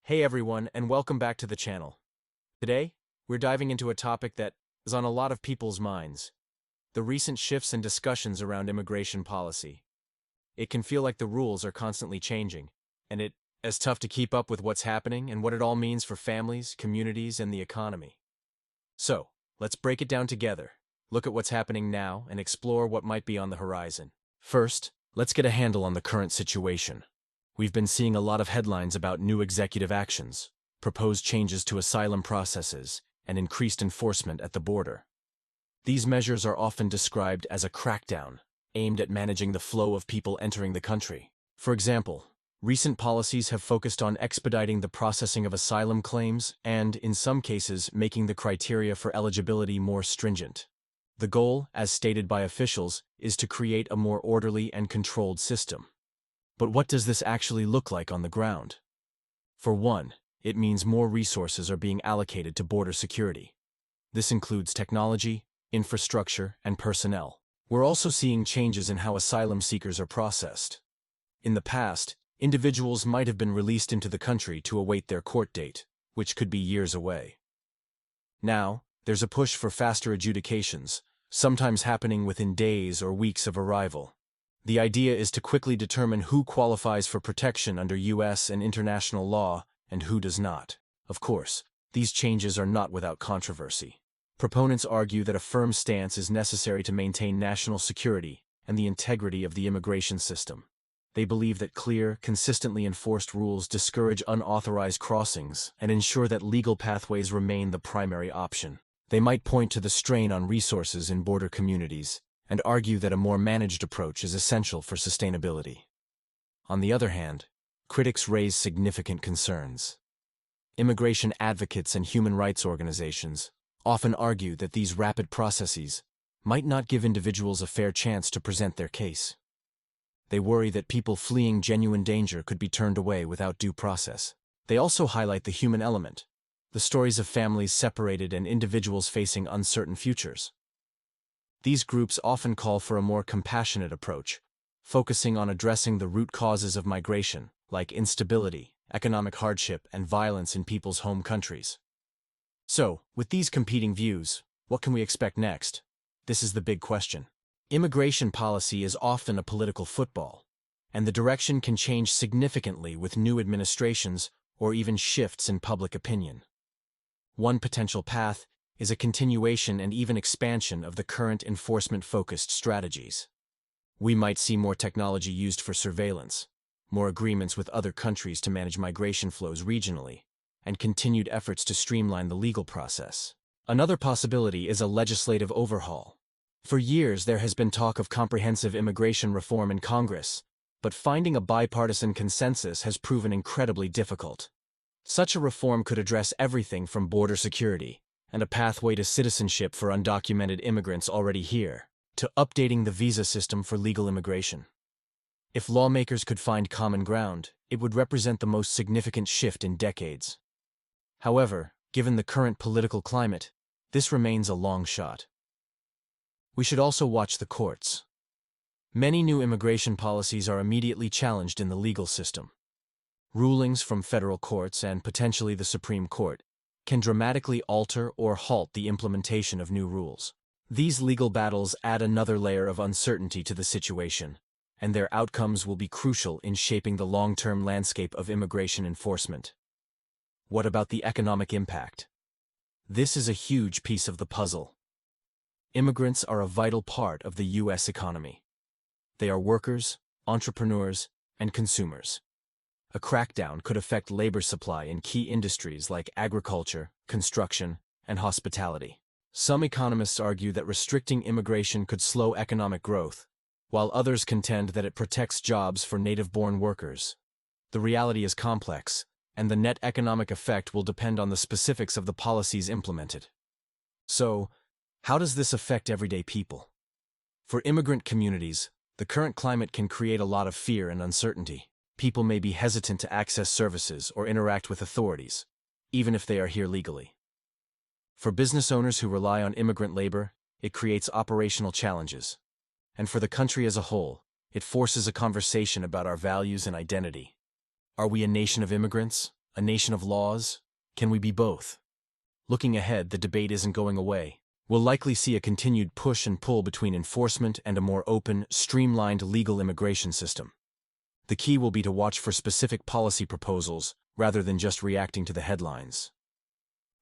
Hey everyone, and welcome back to the channel. Today, we're diving into a topic that is on a lot of people's minds: the recent shifts and discussions around immigration policy. It can feel like the rules are constantly changing, and it's tough to keep up with what's happening and what it all means for families, communities, and the economy. So, let's break it down together, look at what's happening now, and explore what might be on the horizon. First, let's get a handle on the current situation. We've been seeing a lot of headlines about new executive actions, proposed changes to asylum processes, and increased enforcement at the border. These measures are often described as a crackdown, aimed at managing the flow of people entering the country. For example, recent policies have focused on expediting the processing of asylum claims and, in some cases, making the criteria for eligibility more stringent. The goal, as stated by officials, is to create a more orderly and controlled system. But what does this actually look like on the ground? For one, it means more resources are being allocated to border security. This includes technology, infrastructure, and personnel. We're also seeing changes in how asylum seekers are processed. In the past, individuals might have been released into the country to await their court date, which could be years away. Now, there's a push for faster adjudications, sometimes happening within days or weeks of arrival. The idea is to quickly determine who qualifies for protection under U.S. and international law and who does not. Of course, these changes are not without controversy. Proponents argue that a firm stance is necessary to maintain national security and the integrity of the immigration system. They believe that clear, consistently enforced rules discourage unauthorized crossings and ensure that legal pathways remain the primary option. They might point to the strain on resources in border communities and argue that a more managed approach is essential for sustainability. On the other hand, critics raise significant concerns. Immigration advocates and human rights organizations often argue that these rapid processes might not give individuals a fair chance to present their case. They worry that people fleeing genuine danger could be turned away without due process. They also highlight the human element, the stories of families separated and individuals facing uncertain futures. These groups often call for a more compassionate approach, focusing on addressing the root causes of migration, like instability, economic hardship, and violence in people's home countries. So, with these competing views, what can we expect next? This is the big question. Immigration policy is often a political football, and the direction can change significantly with new administrations or even shifts in public opinion. One potential path is a continuation and even expansion of the current enforcement-focused strategies. We might see more technology used for surveillance, more agreements with other countries to manage migration flows regionally, and continued efforts to streamline the legal process. Another possibility is a legislative overhaul. For years, there has been talk of comprehensive immigration reform in Congress, but finding a bipartisan consensus has proven incredibly difficult. Such a reform could address everything from border security and a pathway to citizenship for undocumented immigrants already here, to updating the visa system for legal immigration. If lawmakers could find common ground, it would represent the most significant shift in decades. However, given the current political climate, this remains a long shot. We should also watch the courts. Many new immigration policies are immediately challenged in the legal system. Rulings from federal courts and potentially the Supreme Court can dramatically alter or halt the implementation of new rules. These legal battles add another layer of uncertainty to the situation, and their outcomes will be crucial in shaping the long-term landscape of immigration enforcement. What about the economic impact? This is a huge piece of the puzzle. Immigrants are a vital part of the U.S. economy. They are workers, entrepreneurs, and consumers. A crackdown could affect labor supply in key industries like agriculture, construction, and hospitality. Some economists argue that restricting immigration could slow economic growth, while others contend that it protects jobs for native-born workers. The reality is complex, and the net economic effect will depend on the specifics of the policies implemented. So, how does this affect everyday people? For immigrant communities, the current climate can create a lot of fear and uncertainty. People may be hesitant to access services or interact with authorities, even if they are here legally. For business owners who rely on immigrant labor, it creates operational challenges. And for the country as a whole, it forces a conversation about our values and identity. Are we a nation of immigrants, A nation of laws? Can we be both? Looking ahead, the debate isn't going away. We'll likely see a continued push and pull between enforcement and a more open, streamlined legal immigration system. The key will be to watch for specific policy proposals rather than just reacting to the headlines.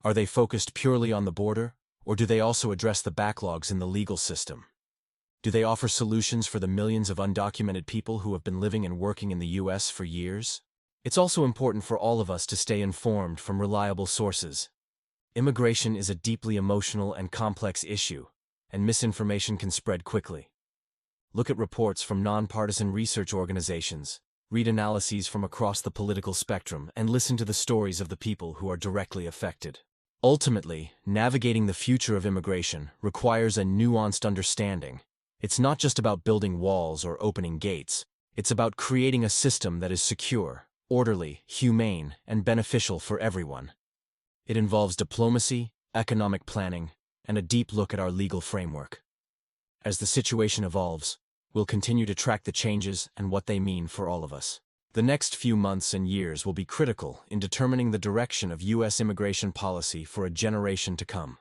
Are they focused purely on the border, or do they also address the backlogs in the legal system? Do they offer solutions for the millions of undocumented people who have been living and working in the U.S. for years? It's also important for all of us to stay informed from reliable sources. Immigration is a deeply emotional and complex issue, and misinformation can spread quickly. Look at reports from nonpartisan research organizations, read analyses from across the political spectrum, and listen to the stories of the people who are directly affected. Ultimately, navigating the future of immigration requires a nuanced understanding. It's not just about building walls or opening gates. It's about creating a system that is secure, orderly, humane, and beneficial for everyone. It involves diplomacy, economic planning, and a deep look at our legal framework. As the situation evolves, we'll continue to track the changes and what they mean for all of us. The next few months and years will be critical in determining the direction of U.S. immigration policy for a generation to come.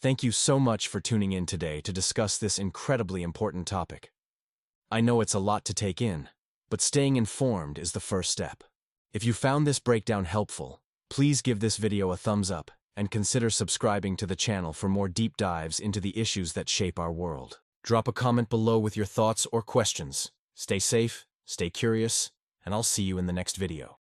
Thank you so much for tuning in today to discuss this incredibly important topic. I know it's a lot to take in, but staying informed is the first step. If you found this breakdown helpful, please give this video a thumbs up and consider subscribing to the channel for more deep dives into the issues that shape our world. Drop a comment below with your thoughts or questions. Stay safe, stay curious, and I'll see you in the next video.